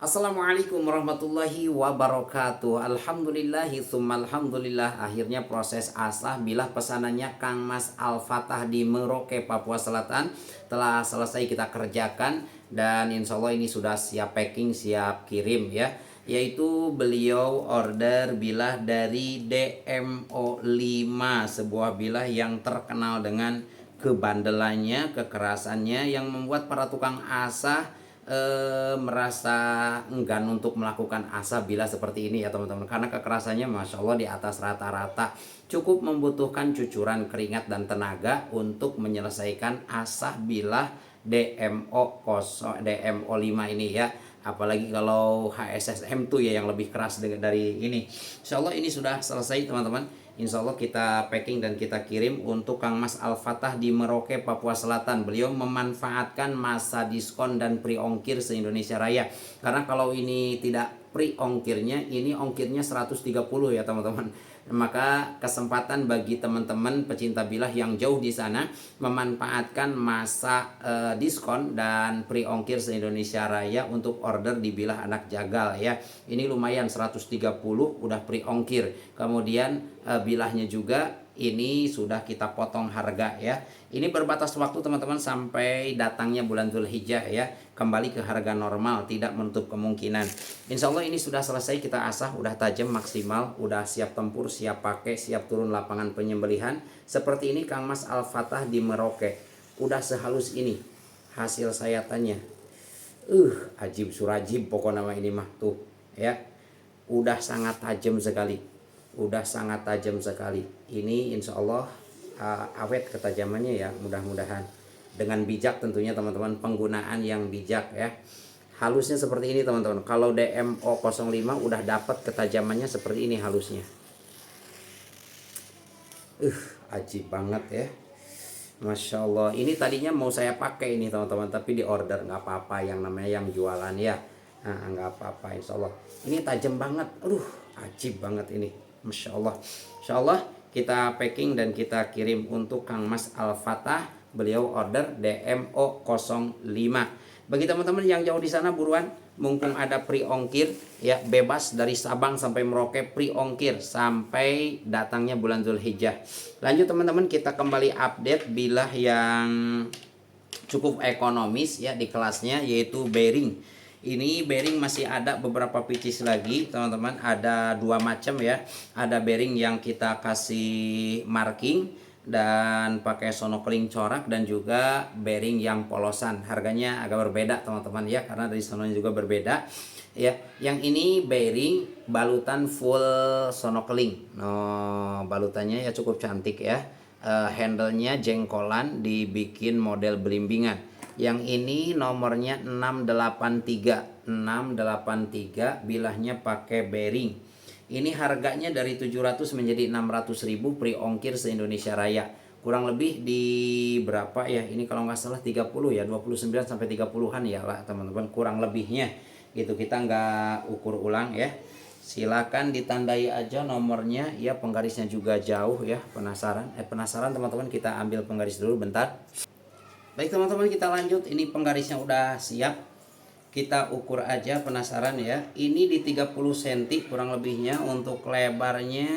Assalamualaikum warahmatullahi wabarakatuh. Alhamdulillahi tsumma alhamdulillah. Akhirnya proses asah bilah pesanannya Kang Mas Al-Fatah di Merauke, Papua Selatan telah selesai kita kerjakan. Dan insya Allah ini sudah siap packing, siap kirim ya. Yaitu beliau order bilah dari DMO 5, sebuah bilah yang terkenal dengan kebandelannya, kekerasannya, yang membuat para tukang asah merasa enggan untuk melakukan asah bila seperti ini ya teman-teman, karena kekerasannya Masya Allah di atas rata-rata, cukup membutuhkan cucuran keringat dan tenaga untuk menyelesaikan asah bilah DMO 5 ini ya. Apalagi kalau HSSM tuh ya yang lebih keras dari ini. Insya Allah ini sudah selesai teman-teman. Insya Allah kita packing dan kita kirim untuk Kang Mas Al-Fatah di Merauke, Papua Selatan. Beliau memanfaatkan masa diskon dan pre ongkir se-Indonesia Raya. Karena kalau ini tidak pre ongkirnya, ini ongkirnya 130 ya teman-teman. Maka kesempatan bagi teman-teman pecinta bilah yang jauh di sana memanfaatkan masa diskon dan pre ongkir se-Indonesia Raya untuk order di bilah anak jagal ya. Ini lumayan 130 udah pre ongkir. Kemudian bilahnya juga ini sudah kita potong harga ya. Ini berbatas waktu teman-teman sampai datangnya bulan Dzulhijjah ya. Kembali ke harga normal, tidak menutup kemungkinan. Insya Allah ini sudah selesai kita asah, udah tajam maksimal, udah siap tempur, siap pakai, siap turun lapangan penyembelihan. Seperti ini Kang Mas Al-Fatah di Merauke. Udah sehalus ini hasil sayatannya. Ajib surajib pokok nama ini mah tuh ya. Udah sangat tajam sekali. Udah sangat tajam sekali. Ini insya Allah awet ketajamannya ya, mudah-mudahan. Dengan bijak tentunya teman-teman, penggunaan yang bijak ya. Halusnya seperti ini teman-teman. Kalau DMO 05 udah dapat ketajamannya seperti ini halusnya. Ajib banget ya. Masya Allah. Ini tadinya mau saya pakai ini teman-teman, tapi di order, nggak apa-apa, yang namanya yang jualan ya. Nah, nggak apa-apa insya Allah. Ini tajam banget. Ajib banget ini. Masya Allah. Insya Allah kita packing dan kita kirim untuk Kang Mas Al-Fatah. Beliau order DMO 05. Bagi teman-teman yang jauh di sana buruan, mumpung ada pre ongkir ya, bebas dari Sabang sampai Merauke, pre ongkir sampai datangnya bulan Dzulhijjah. Lanjut teman-teman, kita kembali update bilah yang cukup ekonomis ya di kelasnya, yaitu bearing. Ini bearing masih ada beberapa pieces lagi teman-teman, ada dua macam ya. Ada bearing yang kita kasih marking dan pakai sonokeling corak, dan juga bearing yang polosan. Harganya agak berbeda teman-teman ya, karena dari sononya juga berbeda ya. Yang ini bearing balutan full sonokeling. Balutannya ya cukup cantik ya. Handle-nya jengkolan, dibikin model belimbingan. Yang ini nomornya 683 bilahnya pakai bearing. Ini harganya dari 700 menjadi 600.000 pre ongkir se-Indonesia Raya. Kurang lebih di berapa ya? Ini kalau nggak salah 30 ya, 29 sampai 30-an ya lah teman-teman, kurang lebihnya. Gitu, kita nggak ukur ulang ya. Silakan ditandai aja nomornya ya, penggarisnya juga jauh ya. Penasaran teman-teman, kita ambil penggaris dulu bentar. Baik teman-teman, kita lanjut. Ini penggarisnya udah siap. Kita ukur aja, penasaran ya. Ini di 30 cm kurang lebihnya. Untuk lebarnya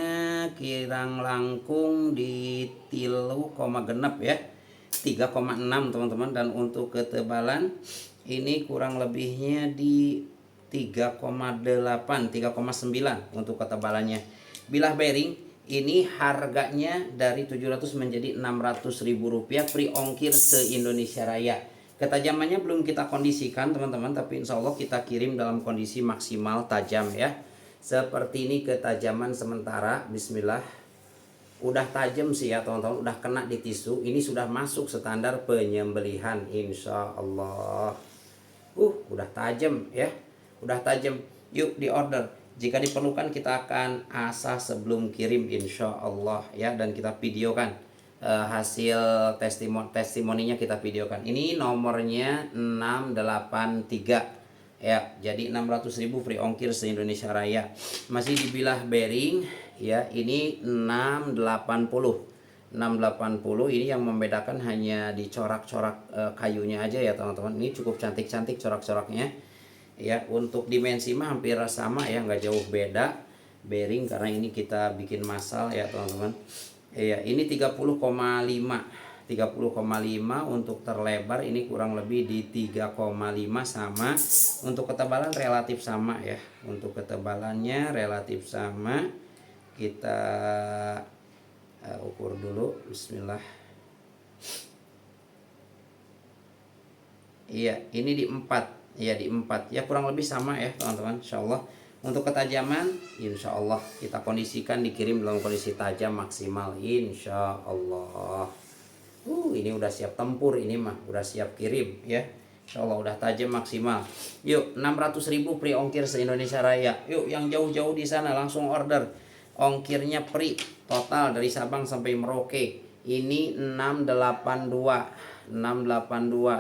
kirang langkung di 3,6 ya, 3,6 teman-teman. Dan untuk ketebalan ini kurang lebihnya di 3,8, 3,9 untuk ketebalannya. Bilah bearing ini harganya dari 700 menjadi 600.000 rupiah pre ongkir se-Indonesia Raya. Ketajamannya belum kita kondisikan teman-teman, tapi insya Allah kita kirim dalam kondisi maksimal tajam ya. Seperti ini ketajaman sementara. Bismillah. Udah tajam sih ya teman-teman, udah kena di tisu. Ini sudah masuk standar penyembelihan insya Allah. Udah tajam ya. Udah tajam. Yuk di order. Jika diperlukan kita akan asah sebelum kirim insya Allah ya. Dan kita videokan hasil testimoninya, kita videokan. Ini nomornya 683 ya, jadi 600.000 free ongkir se-Indonesia Raya. Masih dibilah bearing ya. Ini 680 ini yang membedakan hanya di corak-corak kayunya aja ya teman-teman. Ini cukup cantik-cantik corak-coraknya. ya. Untuk dimensi mah hampir sama ya, nggak jauh beda bearing, karena ini kita bikin massal ya teman-teman. Ya, ini 30,5 untuk terlebar ini kurang lebih di 3,5 sama. Untuk ketebalan relatif sama ya, untuk ketebalannya relatif sama. Kita ukur dulu, bismillah. Iya, ini di 4 ya, di 4 ya, kurang lebih sama ya teman-teman, insyaallah. Untuk ketajaman insyaallah kita kondisikan dikirim dalam kondisi tajam maksimal insyaallah. Ini udah siap tempur, ini mah udah siap kirim ya, insyaallah udah tajam maksimal. Yuk, 600.000 free ongkir se-Indonesia Raya. Yuk yang jauh-jauh di sana langsung order, ongkirnya free total dari Sabang sampai Merauke. Ini 682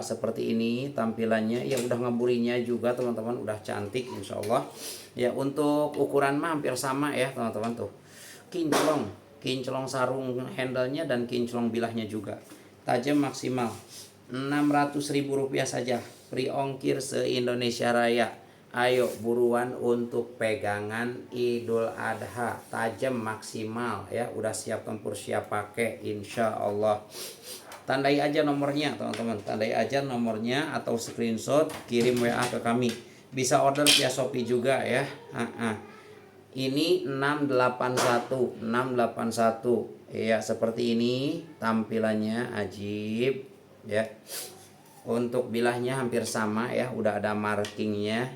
seperti ini tampilannya ya. Udah ngeburinya juga teman-teman, udah cantik insyaallah ya. Untuk ukuran mah hampir sama ya teman-teman, tuh kinclong sarung handle-nya dan kinclong bilahnya juga tajam maksimal. 600.000 rupiah saja free ongkir se-Indonesia Raya. Ayo buruan untuk pegangan Idul Adha, tajam maksimal ya, udah siap tempur siap pakai insya Allah. Tandai aja nomornya teman-teman, tandai aja nomornya atau screenshot kirim WA ke kami. Bisa order via Shopee juga ya. Ini 681 ya, seperti ini tampilannya, ajib ya. Untuk bilahnya hampir sama ya, udah ada markingnya.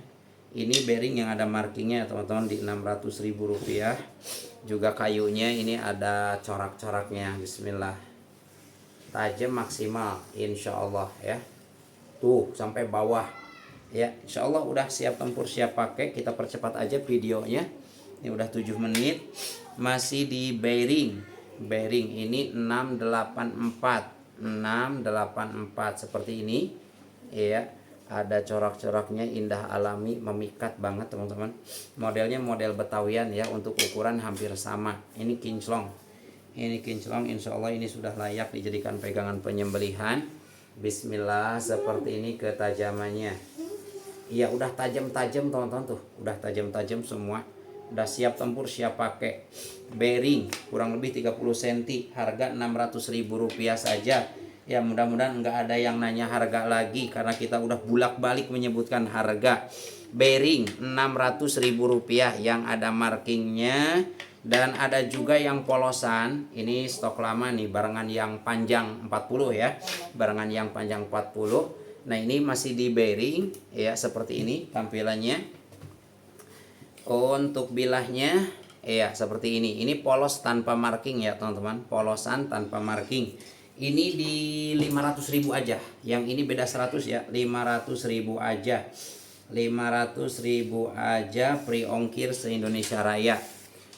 Ini bearing yang ada markingnya teman-teman di 600.000 rupiah. Juga kayunya ini ada corak-coraknya, bismillah. Tajam maksimal insya Allah ya, tuh sampai bawah ya, insya Allah udah siap tempur siap pakai. Kita percepat aja videonya, ini udah 7 menit. Masih di bearing ini 684 seperti ini ya. Ada corak-coraknya indah alami, memikat banget teman-teman. Modelnya model Betawian ya. Untuk ukuran hampir sama. Ini kinclong, insya Allah ini sudah layak dijadikan pegangan penyembelihan. Bismillah, seperti ini ketajamannya. Iya udah tajam-tajam teman-teman, tuh udah tajam-tajam semua, udah siap tempur siap pakai. Bearing kurang lebih 30 cm, harga 600.000 rupiah saja ya. Mudah-mudahan nggak ada yang nanya harga lagi, karena kita udah bulak-balik menyebutkan harga. Bearing 600.000 rupiah yang ada markingnya, dan ada juga yang polosan. Ini stok lama nih, barengan yang panjang 40 ya, barengan yang panjang 40. Nah ini masih di bearing ya, seperti ini tampilannya. Untuk bilahnya ya seperti ini. Ini polos tanpa marking ya teman-teman, polosan tanpa marking. Ini di 500.000 aja. Yang ini beda 100 ya, 500.000 aja. 500.000 aja free ongkir se-Indonesia Raya.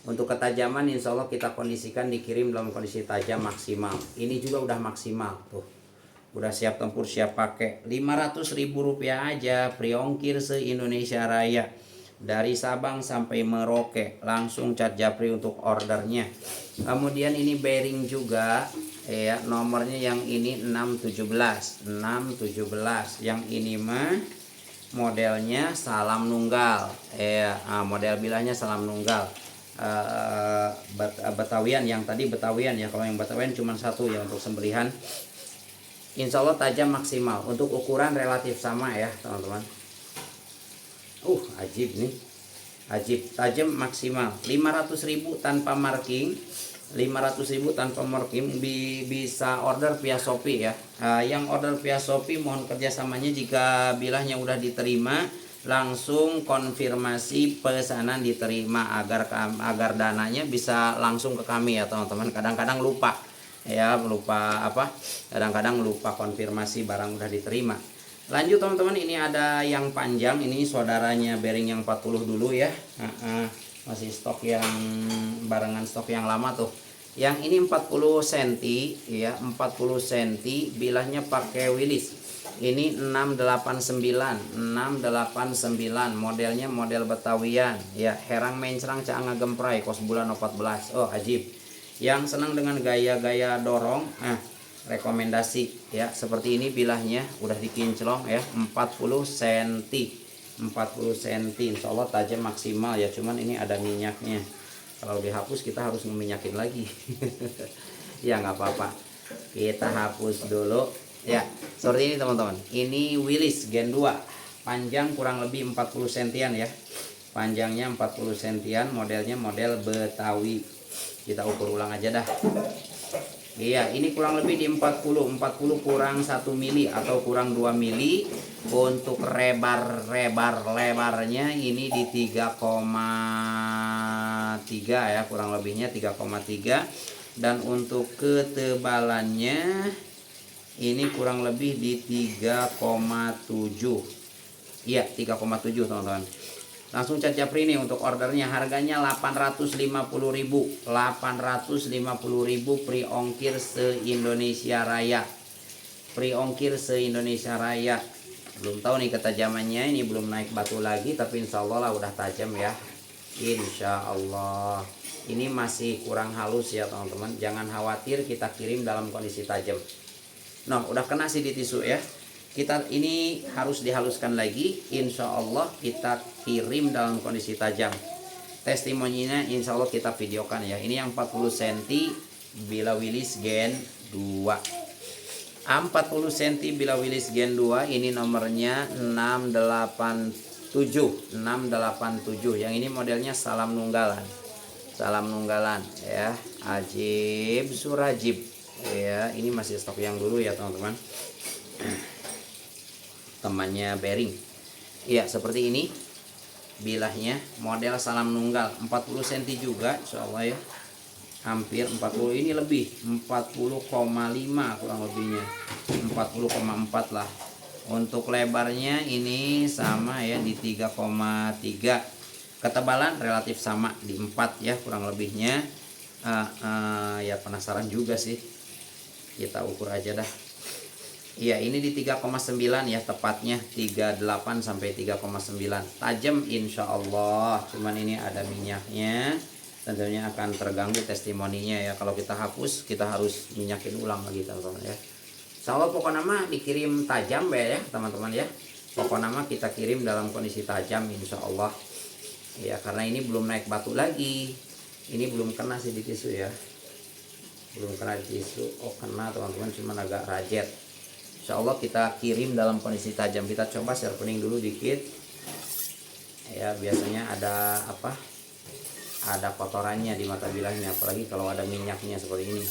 Untuk ketajaman insya Allah kita kondisikan dikirim dalam kondisi tajam maksimal. Ini juga udah maksimal tuh, udah siap tempur siap pakai. 500.000 rupiah aja free ongkir se-Indonesia Raya. Dari Sabang sampai Merauke, langsung chat Japri untuk ordernya. Kemudian ini bearing juga ya, nomornya yang ini 617. Yang ini mah modelnya salam nunggal ya, model bilahnya salam nunggal. Betawian, yang tadi Betawian ya. Kalau yang Betawian cuma satu ya untuk sembelihan. Insya Allah tajam maksimal. Untuk ukuran relatif sama ya teman-teman. Ajib nih, ajib, tajam maksimal. 500.000 tanpa marking, 500.000 tanpa marking. Bisa order via Shopee ya. Yang order via Shopee mohon kerjasamanya. Jika bilahnya udah diterima, langsung konfirmasi pesanan diterima, agar dananya bisa langsung ke kami ya teman-teman. Kadang-kadang lupa ya, kadang-kadang lupa konfirmasi barang udah diterima. Lanjut teman-teman, ini ada yang panjang, ini saudaranya bearing yang 40 dulu ya. Masih stok yang barengan stok yang lama tuh. Yang ini 40 cm ya, 40 cm, bilahnya pakai Willis. Ini 689, modelnya model Betawian ya. Herang mencrang caanga gemprai, kos bulan 14. Ajib. Yang senang dengan gaya-gaya dorong, rekomendasi ya. Seperti ini bilahnya udah dikinclong ya, 40 cm 40 cm. Insya Allah tajam maksimal ya, cuman ini ada minyaknya. Kalau dihapus kita harus meminyakin lagi. Ya nggak apa-apa, kita hapus dulu ya. Seperti ini teman-teman, ini Willys Gen 2, panjang kurang lebih 40 cm ya, panjangnya 40 cm, modelnya model Betawi. Kita ukur ulang aja dah. Iya, ini kurang lebih di 40 kurang 1 mili atau kurang 2 mili. Untuk lebarnya ini di 3,3 ya, kurang lebihnya 3,3. Dan untuk ketebalannya ini kurang lebih di 3,7. Iya, 3,7 teman-teman. Langsung Chat Japri nih untuk ordernya, harganya 850.000. 850.000 free ongkir se-Indonesia Raya. Free ongkir se-Indonesia Raya. Belum tahu nih ketajamannya, ini belum naik batu lagi, tapi insya Allah lah udah tajam ya. Insya Allah. Ini masih kurang halus ya teman-teman, jangan khawatir, kita kirim dalam kondisi tajam. Nah, udah kena sih di tisu ya. Kita ini harus dihaluskan lagi, insya Allah kita kirim dalam kondisi tajam. Testimoninya insya Allah kita videokan ya. Ini yang 40 cm bila Willys Gen 2. 40 cm bila Willys Gen 2, ini nomornya 687. Yang ini modelnya salam nunggalan. Salam nunggalan ya, Ajib Surajib ya. Ini masih stok yang dulu ya teman-teman, temannya bearing ya. Seperti ini bilahnya, model salam nunggal, 40 cm juga insya Allah ya, hampir 40, ini lebih 40,5 kurang lebihnya, 40,4 lah. Untuk lebarnya ini sama ya, di 3,3. Ketebalan relatif sama di 4 ya kurang lebihnya. Ya penasaran juga sih, kita ukur aja dah. Iya, ini di 3,9 ya, tepatnya 38 sampai 3,9. Tajam insya Allah, cuman ini ada minyaknya, tentunya akan terganggu testimoninya ya. Kalau kita hapus, kita harus minyakin ulang lagi teman-teman ya. Insya Allah pokoknya mah dikirim tajam ya teman-teman ya. Pokoknya mah kita kirim dalam kondisi tajam insya Allah ya, karena ini belum naik batu lagi. Ini belum kena sih di tisu ya, belum kena di tisu. Oh kena teman-teman, cuman agak rajet. Insya Allah kita kirim dalam kondisi tajam. Kita coba sharpening dulu dikit ya, biasanya ada apa, ada kotorannya di mata bilahnya, apalagi kalau ada minyaknya seperti ini.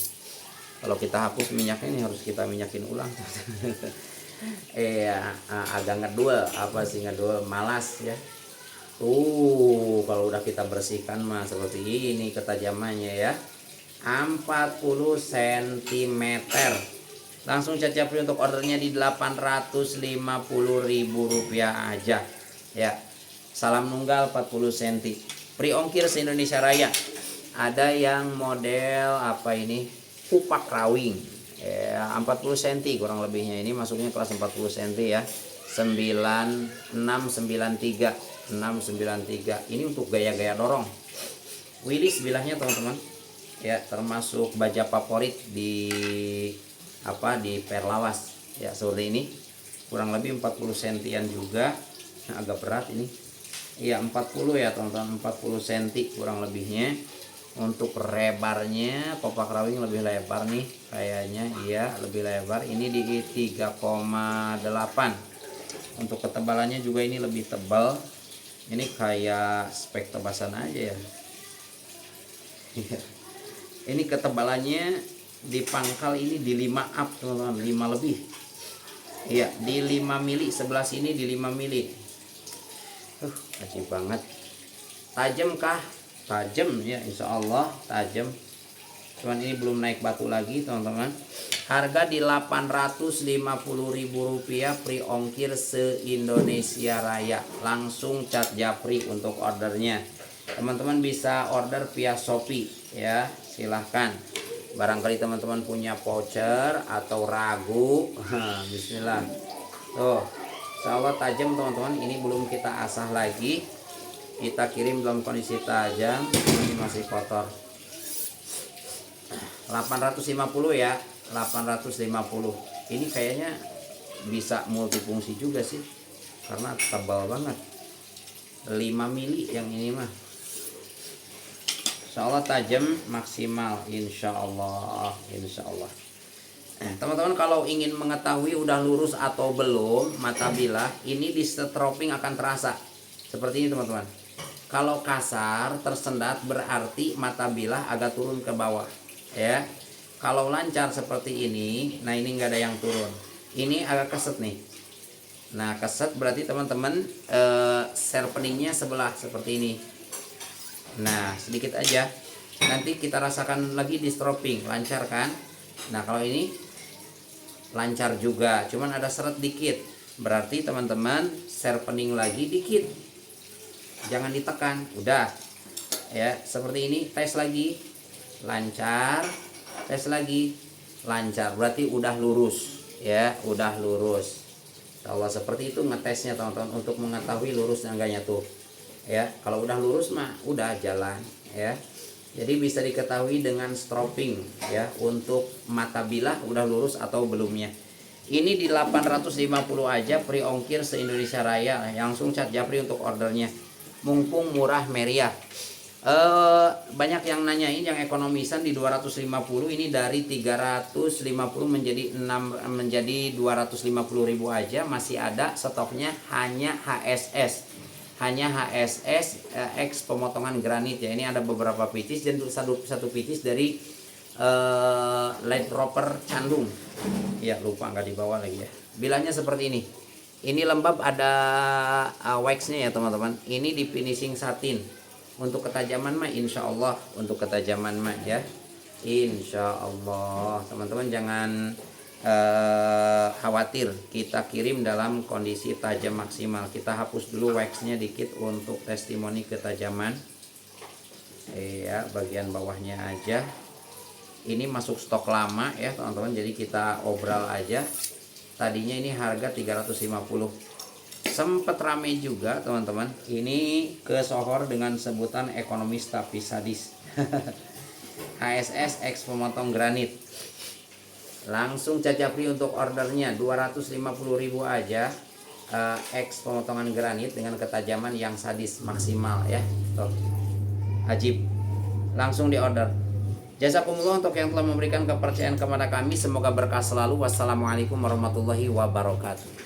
Kalau kita hapus minyaknya ini harus kita minyakin ulang. Agak ngedul, apa sih ngedul, malas ya. Tuh kalau udah kita bersihkan mah seperti ini ketajamannya ya, 40 cm. Langsung Chat Japri untuk ordernya di 850.000 rupiah aja ya. Salam nunggal 40 cm, free ongkir se-Indonesia Raya. Ada yang model apa ini, kupak rawing ya, 40 cm kurang lebihnya. Ini masuknya kelas 40 cm ya, 9693. Ini untuk gaya-gaya dorong Willys bilahnya teman-teman ya, termasuk baja favorit di apa, di perlawas ya. Seperti ini kurang lebih 40 cm juga. Nah, agak berat ini ya, 40 ya teman-teman, 40 cm kurang lebihnya. Untuk lebarnya kopak rawing lebih lebar nih kayaknya, iya lebih lebar. Ini di 3,8. Untuk ketebalannya juga ini lebih tebal. Ini kayak spek tebasan aja ya. Ini ketebalannya di pangkal ini di 5 up teman-teman, 5 lebih. Iya, di 5 mili, sebelah sini di 5 mili. Ajib banget. Tajam kah? Tajam ya, insya Allah tajam. Cuman ini belum naik batu lagi teman-teman. Harga di 850.000 rupiah, free ongkir se-Indonesia Raya. Langsung Chat Japri untuk ordernya. Teman-teman bisa order via Shopee ya, silahkan. Barangkali teman-teman punya voucher atau ragu, bismillah. Tuh, insya Allah tajam teman-teman. Ini belum kita asah lagi, kita kirim dalam kondisi tajam. Ini masih kotor. 850 ya, 850. Ini kayaknya bisa multifungsi juga sih, karena tebal banget. 5 mili yang ini mah. Insya Allah tajam maksimal, insya Allah, insya Allah. Teman-teman kalau ingin mengetahui udah lurus atau belum mata bilah, ini di stropping akan terasa seperti ini teman-teman. Kalau kasar tersendat berarti mata bilah agak turun ke bawah ya. Kalau lancar seperti ini, nah ini nggak ada yang turun, ini agak keset nih. Nah keset berarti teman-teman sharpeningnya sebelah seperti ini. Nah sedikit aja, nanti kita rasakan lagi di stropping, lancar kan. Nah kalau ini lancar juga, cuman ada seret dikit, berarti teman-teman sharpening lagi dikit, jangan ditekan. Udah ya seperti ini, tes lagi, lancar, tes lagi, lancar, berarti udah lurus ya, udah lurus. Kalau seperti itu ngetesnya teman-teman untuk mengetahui lurus enggaknya tuh ya. Kalau udah lurus mah udah jalan ya. Jadi bisa diketahui dengan stropping ya, untuk mata bilah udah lurus atau belumnya. Ini di 850 aja, free ongkir se-Indonesia Raya. Langsung chat Japri untuk ordernya. Mumpung murah meriah. Banyak yang nanyain yang ekonomisan di 250, ini dari 350 menjadi 250.000 aja, masih ada stoknya, hanya HSS. Hanya HSS X pemotongan granit ya. Ini ada beberapa pitis dan satu pitis dari light dropper Candung ya, lupa nggak dibawa lagi ya. Bilahnya seperti ini. Ini lembab, ada waxnya ya teman-teman. Ini di finishing satin. Untuk ketajaman mah insya Allah, untuk ketajaman mah ya insya Allah. Teman-teman jangan khawatir, kita kirim dalam kondisi tajam maksimal. Kita hapus dulu waxnya dikit untuk testimoni ketajaman ya, bagian bawahnya aja. Ini masuk stok lama ya teman-teman, jadi kita obral aja. Tadinya ini harga 350, sempet rame juga teman-teman. Ini ke Sohor dengan sebutan ekonomis tapi sadis. HSS X pemotong granit. Langsung Japri untuk ordernya 250.000 aja, X pemotongan granit dengan ketajaman yang sadis maksimal ya. Tuh. Ajib. Langsung di order. Jazakumullah untuk yang telah memberikan kepercayaan kepada kami, semoga berkah selalu. Wassalamualaikum warahmatullahi wabarakatuh.